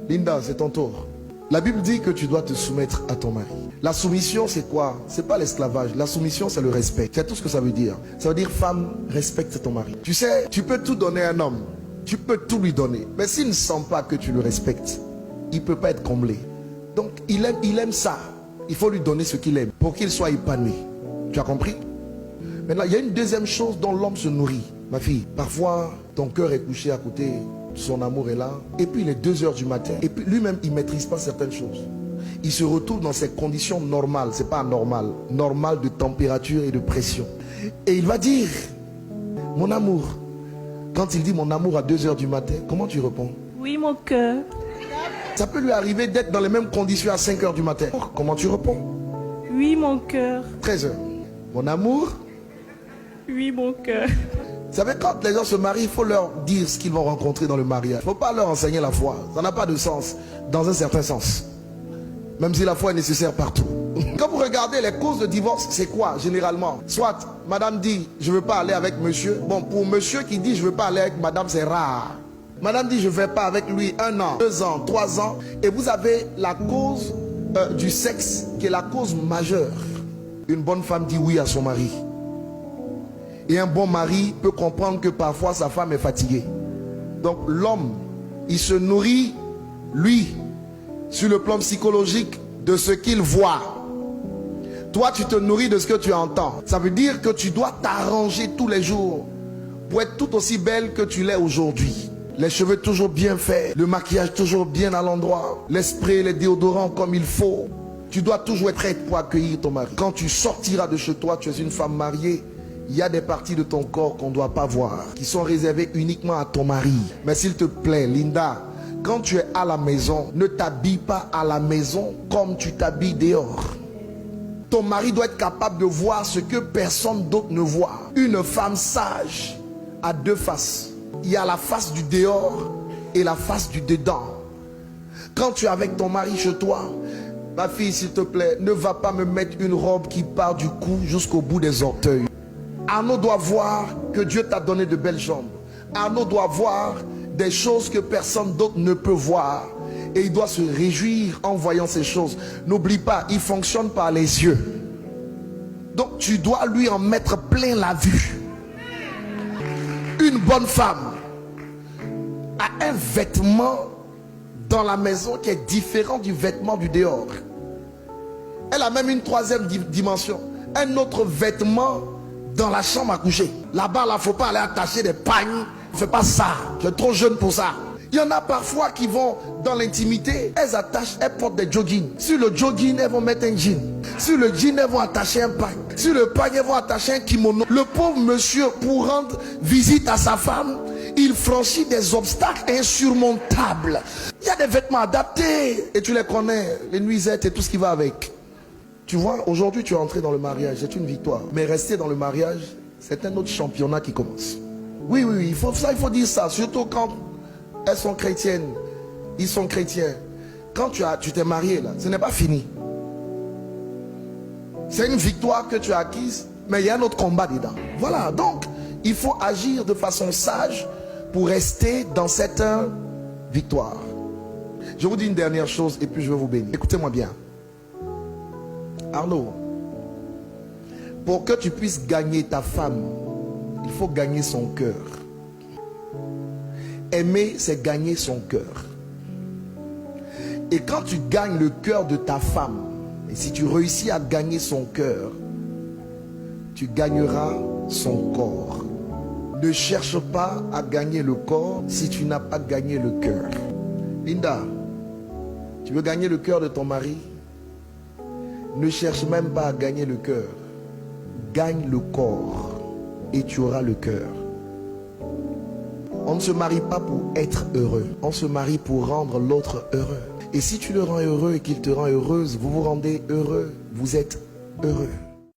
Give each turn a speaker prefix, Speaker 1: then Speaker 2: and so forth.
Speaker 1: Linda, c'est ton tour. La Bible dit que tu dois te soumettre à ton mari. La soumission, c'est quoi? C'est pas l'esclavage. La soumission, c'est le respect. C'est tout ce que ça veut dire. Ça veut dire, femme, respecte ton mari. Tu sais, tu peux tout donner à un homme. Tu peux tout lui donner. Mais s'il ne sent pas que tu le respectes, il ne peut pas être comblé. Donc, il aime ça. Il faut lui donner ce qu'il aime pour qu'il soit épanoui. Tu as compris? Maintenant, il y a une deuxième chose dont l'homme se nourrit. Ma fille, parfois, ton cœur est couché à côté, son amour est là, et puis il est 2 h du matin, et puis lui-même, il ne maîtrise pas certaines choses. Il se retrouve dans ses conditions normales, c'est pas anormal, normales de température et de pression. Et il va dire, mon amour. Quand il dit mon amour à 2 h du matin, comment tu réponds?
Speaker 2: Oui, mon cœur.
Speaker 1: Ça peut lui arriver d'être dans les mêmes conditions à 5 h du matin. Comment tu réponds?
Speaker 2: Oui, mon cœur.
Speaker 1: 13 h. Mon amour.
Speaker 2: Oui, mon cœur.
Speaker 1: Vous savez, quand les gens se marient, il faut leur dire ce qu'ils vont rencontrer dans le mariage. Il ne faut pas leur enseigner la foi. Ça n'a pas de sens, dans un certain sens. Même si la foi est nécessaire partout. Quand vous regardez les causes de divorce, c'est quoi généralement? Soit madame dit je ne veux pas aller avec monsieur. Bon, pour monsieur qui dit je ne veux pas aller avec madame, c'est rare. Madame dit je ne vais pas avec lui 1 an, 2 ans, 3 ans. Et vous avez la cause du sexe qui est la cause majeure. Une bonne femme dit oui à son mari. Et un bon mari peut comprendre que parfois sa femme est fatiguée. Donc l'homme, il se nourrit, lui, sur le plan psychologique, de ce qu'il voit. Toi, tu te nourris de ce que tu entends. Ça veut dire que tu dois t'arranger tous les jours pour être tout aussi belle que tu l'es aujourd'hui. Les cheveux toujours bien faits, le maquillage toujours bien à l'endroit, les sprays, les déodorants comme il faut. Tu dois toujours être prête pour accueillir ton mari. Quand tu sortiras de chez toi, tu es une femme mariée. Il y a des parties de ton corps qu'on ne doit pas voir, qui sont réservées uniquement à ton mari. Mais s'il te plaît, Linda, quand tu es à la maison, ne t'habille pas à la maison comme tu t'habilles dehors. Ton mari doit être capable de voir ce que personne d'autre ne voit. Une femme sage a 2 faces. Il y a la face du dehors et la face du dedans. Quand tu es avec ton mari chez toi, ma fille, s'il te plaît, ne va pas me mettre une robe qui part du cou jusqu'au bout des orteils. Arnaud doit voir que Dieu t'a donné de belles jambes. Arnaud doit voir des choses que personne d'autre ne peut voir. Et il doit se réjouir en voyant ces choses. N'oublie pas, il fonctionne par les yeux. Donc tu dois lui en mettre plein la vue. Une bonne femme a un vêtement dans la maison qui est différent du vêtement du dehors. Elle a même une 3e dimension. Un autre vêtement dans la chambre à coucher. Là-bas, il ne faut pas aller attacher des pagnes. Ne fais pas ça. Tu es trop jeune pour ça. Il y en a parfois qui vont dans l'intimité. Elles portent des joggings. Sur le jogging, elles vont mettre un jean. Sur le jean, elles vont attacher un pagne. Sur le pagne, elles vont attacher un kimono. Le pauvre monsieur, pour rendre visite à sa femme, il franchit des obstacles insurmontables. Il y a des vêtements adaptés. Et tu les connais. Les nuisettes et tout ce qui va avec. Tu vois, aujourd'hui tu es entré dans le mariage, c'est une victoire. Mais rester dans le mariage, c'est un autre championnat qui commence. Oui, il faut dire ça. Surtout quand elles sont chrétiennes, ils sont chrétiens. Quand tu t'es marié là, ce n'est pas fini. C'est une victoire que tu as acquise, mais il y a un autre combat dedans. Voilà, donc il faut agir de façon sage pour rester dans cette victoire. Je vous dis une dernière chose et puis je vais vous bénir. Écoutez-moi bien. Arnaud, pour que tu puisses gagner ta femme, il faut gagner son cœur. Aimer, c'est gagner son cœur. Et quand tu gagnes le cœur de ta femme, et si tu réussis à gagner son cœur, tu gagneras son corps. Ne cherche pas à gagner le corps si tu n'as pas gagné le cœur. Linda, tu veux gagner le cœur de ton mari? Ne cherche même pas à gagner le cœur. Gagne le corps et tu auras le cœur. On ne se marie pas pour être heureux. On se marie pour rendre l'autre heureux. Et si tu le rends heureux et qu'il te rend heureuse, vous vous rendez heureux. Vous êtes heureux.